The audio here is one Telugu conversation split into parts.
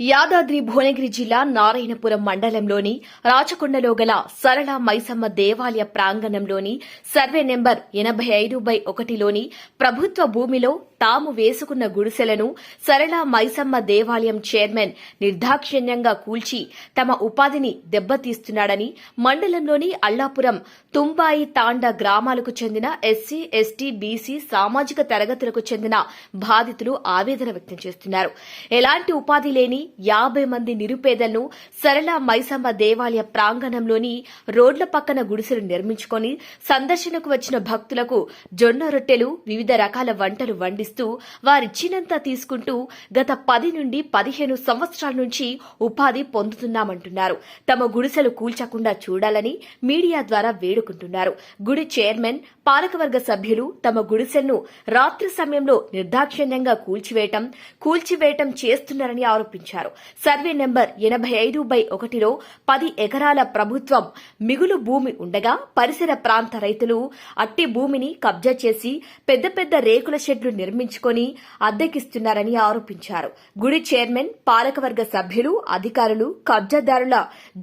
యాదాద్రి భువనగిరి జిల్లా నారాయణపురం మండలంలోని రాచకొండలో గల సరళ మైసమ్మ దేవాలయ ప్రాంగణంలోని సర్వే నెంబర్ 85/1లోని ప్రభుత్వ భూమిలో తాము వేసుకున్న గుడిసెలను సరళ మైసమ్మ దేవాలయం చైర్మన్ నిర్దాక్షిణ్యంగా కూల్చి తమ ఉపాధిని దెబ్బతీస్తున్నాడని మండలంలోని అల్లాపురం తుంబాయి తాండ గ్రామాలకు చెందిన ఎస్సీ, ఎస్టీ, బీసీ సామాజిక తరగతులకు చెందిన బాధితులు ఆవేదన వ్యక్తం చేస్తున్నారు. ఎలాంటి ఉపాధి లేని 50 మంది నిరుపేదలను సరళ మైసమ్మ దేవాలయ ప్రాంగణంలోని రోడ్ల పక్కన గుడిసెలు నిర్మించుకొని సందర్శనకు వచ్చిన భక్తులకు జొన్న రొట్టెలు, వివిధ రకాల వంటలు వండిస్తూ వారిచ్చినంత తీసుకుంటూ గత 10 నుండి 15 సంవత్సరాల నుంచి ఉపాధి పొందుతున్నామంటున్నారు. తమ గుడిసెలు కూల్చకుండా చూడాలని మీడియా ద్వారా వేడుకుంటున్నారు. గుడి చైర్మన్, పాలకవర్గ సభ్యులు తమ గుడిసెలను రాత్రి సమయంలో నిర్దాక్షిణ్యంగా కూల్చివేయటం చేస్తున్నారని ఆరోపించారు. సర్వే నెంబర్ 85/1లో 10 ఎకరాల ప్రభుత్వం మిగులు భూమి ఉండగా పరిసర ప్రాంత రైతులు అట్టి భూమిని కబ్జా చేసి పెద్ద పెద్ద రేకుల షెడ్లు నిర్మించుకొని అద్దెకిస్తున్నారని ఆరోపించారు. గుడి చైర్మన్, పాలకవర్గ సభ్యులు, అధికారులు కబ్జాదారుల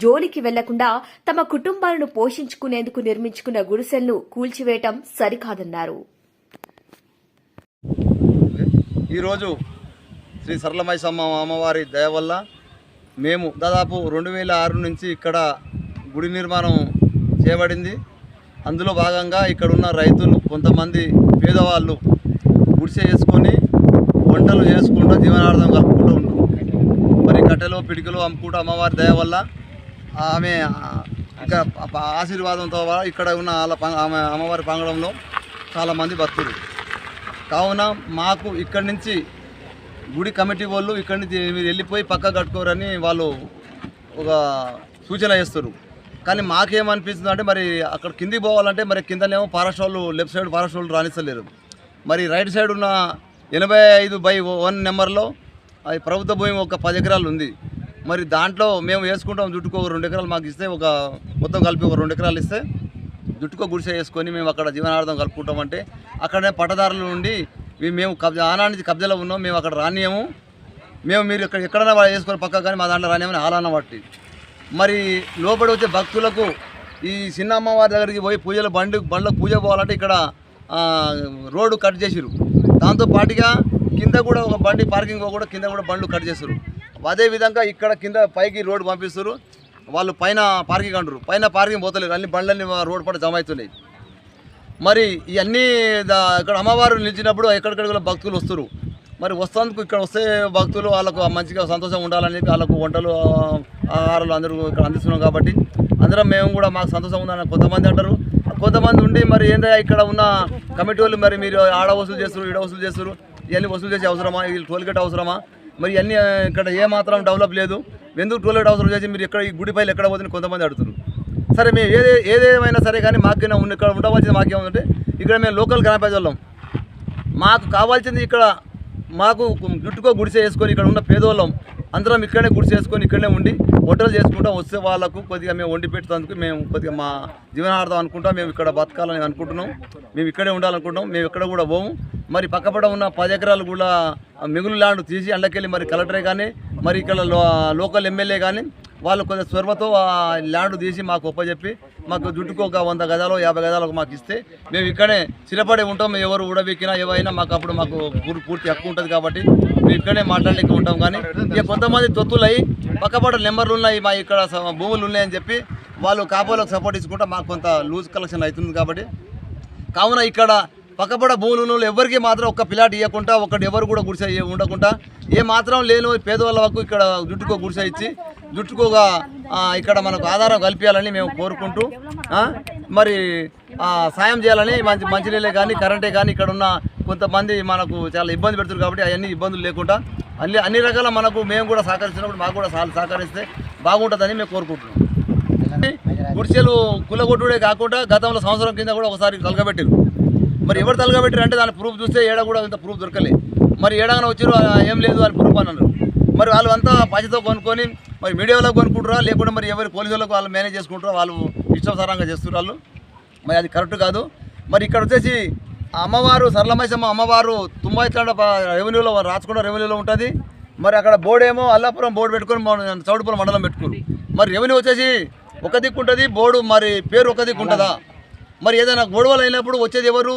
జోలికి వెళ్లకుండా తమ కుటుంబాలను పోషించుకునేందుకు నిర్మించుకున్న గుడిసెలను కూల్చివేయటం సరికాదన్నారు. ఈరోజు శ్రీ సరళ మైసమ్మ అమ్మవారి దయ వల్ల మేము దాదాపు 2006 నుంచి ఇక్కడ గుడి నిర్మాణం చేయబడింది. అందులో భాగంగా ఇక్కడున్న రైతులు కొంతమంది పేదవాళ్ళు గుడిసె చేసుకొని వంటలు చేసుకుంటూ జీవనార్థం కలుపుకుంటూ ఉంటారు. మరి కట్టెలు, పిడికలు అమ్ముకుంటూ అమ్మవారి దయ వల్ల ఆమె ఇంకా ఆశీర్వాదంతో ఇక్కడ ఉన్న అమ్మవారి ప్రాంగణంలో చాలామంది భక్తులు. కావున మాకు ఇక్కడి నుంచి గుడి కమిటీ వాళ్ళు ఇక్కడి నుంచి మీరు వెళ్ళిపోయి పక్క కట్టుకోరని వాళ్ళు ఒక సూచన చేస్తారు. కానీ మాకేమనిపిస్తుంది అంటే మరి అక్కడ కిందికి పోవాలంటే మరి కిందనేమో ఫారెస్ట్ వాళ్ళు, లెఫ్ట్ సైడ్ ఫారెస్ట్ వాళ్ళు రాణిస్తలేరు. మరి రైట్ సైడ్ ఉన్న 85/1 నెంబర్లో అది ప్రభుత్వ భూమి ఒక 10 ఎకరాలు ఉంది. మరి దాంట్లో మేము వేసుకుంటాం జుట్టుకో 2 ఎకరాలు మాకు ఇస్తే, ఒక మొత్తం కలిపి ఒక 2 ఎకరాలు ఇస్తే జుట్టుకో గుడిసె వేసుకొని మేము అక్కడ జీవనార్థం కలుపుకుంటామంటే అక్కడనే పట్టదారుల నుండి మేము ఆనా నుంచి కబ్జాలో ఉన్నాం, మేము అక్కడ రానియము, మీరు ఎక్కడైనా వేసుకొని పక్క కానీ మా దాంట్లో రానియమని ఆలాన బట్టి మరి లోపలి వచ్చే భక్తులకు ఈ చిన్న అమ్మవారి దగ్గరికి పోయి బండ్లకు పూజ పోవాలంటే ఇక్కడ రోడ్డు కట్ చేసిరు. దాంతో పాటుగా కింద కూడా ఒక బండి పార్కింగ్ కూడా కింద కూడా బండ్లు కట్ చేస్తారు. అదేవిధంగా ఇక్కడ కింద పైకి రోడ్డు పంపిస్తారు. వాళ్ళు పైన పార్కింగ్ అంటారు, పైన పార్కింగ్ పోతలేరు, అన్ని బండ్లన్నీ రోడ్డు పట్ల జమ అవుతున్నాయి. మరి ఇవన్నీ ఇక్కడ అమ్మవారు నిలిచినప్పుడు ఎక్కడికక్కడ భక్తులు వస్తారు. మరి వస్తేందుకు ఇక్కడ వస్తే భక్తులు వాళ్ళకు మంచిగా సంతోషం ఉండాలని వాళ్ళకు వంటలు, ఆహారాలు అందరూ ఇక్కడ అందిస్తున్నాం. కాబట్టి అందరం మేము కూడా మాకు సంతోషం ఉందని కొంతమంది అంటారు. కొంతమంది ఉండి మరి ఏంటంటే ఇక్కడ ఉన్న కమిటీ వాళ్ళు మరి మీరు ఆడ వసూలు చేస్తారు, ఈడ వసూలు చేస్తారు, ఇవన్నీ వసూలు చేసే అవసరమా, వీళ్ళు టోల్గేట్ అవసరమా, మరి ఇవన్నీ ఇక్కడ ఏమాత్రం డెవలప్ లేదు, ఎందుకు టోల్గేట్ అవసరం చేసి మీరు ఇక్కడ ఈ గుడి పైలు ఎక్కడ పోతుంది కొంతమంది అడుగుతున్నారు. సరే మేము ఏదేమైనా సరే కానీ మాకైనా ఇక్కడ ఉండవలసింది మాకేమంటే ఇక్కడ మేము లోకల్ గ్రామ ప్రజలం, మాకు కావాల్సింది ఇక్కడ మాకు జుట్టుకో గుడిసె వేసుకొని ఇక్కడ ఉన్న పేదవాళ్ళం అందరం ఇక్కడనే గుడిసె వేసుకొని ఇక్కడనే ఉండి వంటలు చేసుకుంటాం. వస్తే వాళ్ళకు కొద్దిగా మేము వండి పెట్టేందుకు మేము కొద్దిగా మా జీవనార్థం అనుకుంటాం. మేము ఇక్కడ బతకాలని అనుకుంటున్నాం, మేము ఇక్కడే ఉండాలనుకుంటున్నాం, మేము ఎక్కడ కూడా పోము. మరి పక్కపడ ఉన్న 10 ఎకరాలు కూడా మిగులు ల్యాండ్ తీసి అండ్లకెళ్ళి మరి కలెక్టరే కానీ మరి ఇక్కడ లోకల్ ఎమ్మెల్యే కానీ వాళ్ళు కొంత స్వర్మతో ల్యాండ్ తీసి మాకు ఒప్పచెప్పి మాకు జుట్టుకు ఒక 100 గజాలు 50 గజాలకు మాకు ఇస్తే మేము ఇక్కడే స్థిరపడి ఉంటాం. ఎవరు ఊడబెక్కినా ఏవైనా మాకు అప్పుడు మాకు పూర్తి హక్కు ఉంటుంది. కాబట్టి మేము ఇక్కడే మాట్లాడలేక ఉంటాం. కానీ ఇక కొంతమంది తొత్తులు అయ్యి పక్కపడ నెంబర్లు ఉన్నాయి, మా ఇక్కడ భూములు ఉన్నాయని చెప్పి వాళ్ళు కాపోలకు సపోర్ట్ ఇచ్చుకుంటా మాకు కొంత లూజ్ కలెక్షన్ అవుతుంది. కాబట్టి కావున ఇక్కడ పక్కపడ భూములు ఎవరికి మాత్రం ఒక్క పిలాట్ ఇవ్వకుండా ఒకటి ఎవరు కూడా గుడిసె ఉండకుండా ఏ మాత్రం లేని పేదవాళ్ళ వరకు ఇక్కడ జుట్టుకో గుడిసె ఇచ్చి జుట్టుకోగా ఇక్కడ మనకు ఆధారం కల్పించాలని మేము కోరుకుంటూ మరి సాయం చేయాలని మంచినీళ్ళే కానీ కరెంటే కానీ ఇక్కడ ఉన్న కొంతమంది మనకు చాలా ఇబ్బంది పెడుతుంది. కాబట్టి అవన్నీ ఇబ్బందులు లేకుండా అన్ని రకాల మనకు మేము కూడా సహకరిస్తున్నప్పుడు మాకు కూడా సహకరిస్తే బాగుంటుందని మేము కోరుకుంటున్నాం. గుడిసెలు కులగొట్టుడే కాకుండా గతంలో సంవత్సరం కింద కూడా ఒకసారి తలగబెట్టారు. మరి ఎవరు తలగబెట్టారు అంటే దాని ప్రూఫ్ చూస్తే ఏడా కూడా ఇంత ప్రూఫ్ దొరకలే. మరి ఏడాగానే వచ్చారు ఏం లేదు అని ప్రూఫ్ అని అన్నారు. మరి వాళ్ళు అంతా పచ్చితో కొనుక్కొని మరి మీడియా వాళ్ళకు కొనుక్కుంటారా లేకుండా మరి ఎవరి పోలీసు వాళ్ళకు వాళ్ళు మేనేజ్ చేసుకుంటారో వాళ్ళు ఇష్టానుసారంగా చేస్తున్నారు వాళ్ళు. మరి అది కరెక్ట్ కాదు. మరి ఇక్కడ వచ్చేసి అమ్మవారు సరళ మైసమ్మ అమ్మవారు తుంబాయిట్లాండ రెవెన్యూలో రాచకొండ రెవెన్యూలో ఉంటుంది. మరి అక్కడ బోర్డు ఏమో అల్లాపురం బోర్డు పెట్టుకొని మన చౌడుపురం మండలం పెట్టుకున్నారు. మరి రెవెన్యూ వచ్చేసి ఒక దిక్కు ఉంటుంది, బోర్డు మరి పేరు ఒక దిక్కు ఉంటుందా? మరి ఏదైనా గొడవలు అయినప్పుడు వచ్చేది ఎవరు?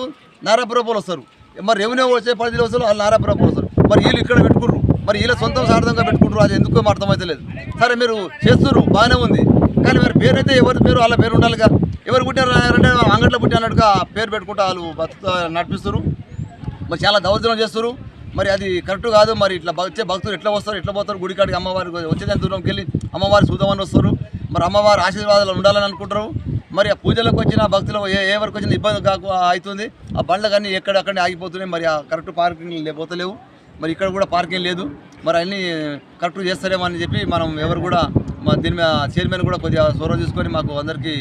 నారాపురం పోలు వస్తారు. మరి రెవెన్యూ వచ్చే పరిధిలో వస్తారు, వాళ్ళు నారాపురం పోలు వస్తారు. మరి వీళ్ళు ఇక్కడ పెట్టుకుర్రు, మరి వీళ్ళ సొంతం సార్థంగా పెట్టుకుంటారు. అది ఎందుకో అర్థమైతే లేదు. సరే మీరు చేస్తున్నారు, బాగానే ఉంది, కానీ మరి పేరు అయితే ఎవరి పేరు వాళ్ళ పేరు ఉండాలిగా. ఎవరు పుట్టారంటే అంగట్లో పుట్టి అన్నట్టుగా పేరు పెట్టుకుంటూ వాళ్ళు నడిపిస్తారు. మరి చాలా దౌర్జన్యం చేస్తారు. మరి అది కరెక్ట్ కాదు. మరి ఇట్లా వచ్చే భక్తులు ఎట్లా వస్తారు, ఎట్లా పోతారు గుడికాడికి? అమ్మవారికి వచ్చేదాని దూరంకి వెళ్ళి అమ్మవారి చూద్దామని వస్తారు. మరి అమ్మవారి ఆశీర్వాదాలు ఉండాలని అనుకుంటారు. మరి ఆ పూజలకు వచ్చిన భక్తులు ఏ వరకు వచ్చిన ఇబ్బంది అవుతుంది. ఆ బండ్లు కానీ ఎక్కడక్కడనే ఆగిపోతున్నాయి. మరి ఆ కరెక్ట్ పార్కింగ్ పోతలేవు. మరి ఇక్కడ కూడా పార్కింగ్ లేదు. మరి అన్నీ కరెక్ట్ చేస్తారేమో అని చెప్పి మనం ఎవరు కూడా దీని మీద చైర్మన్ కూడా కొద్దిగా చొరవ తీసుకొని మాకు అందరికీ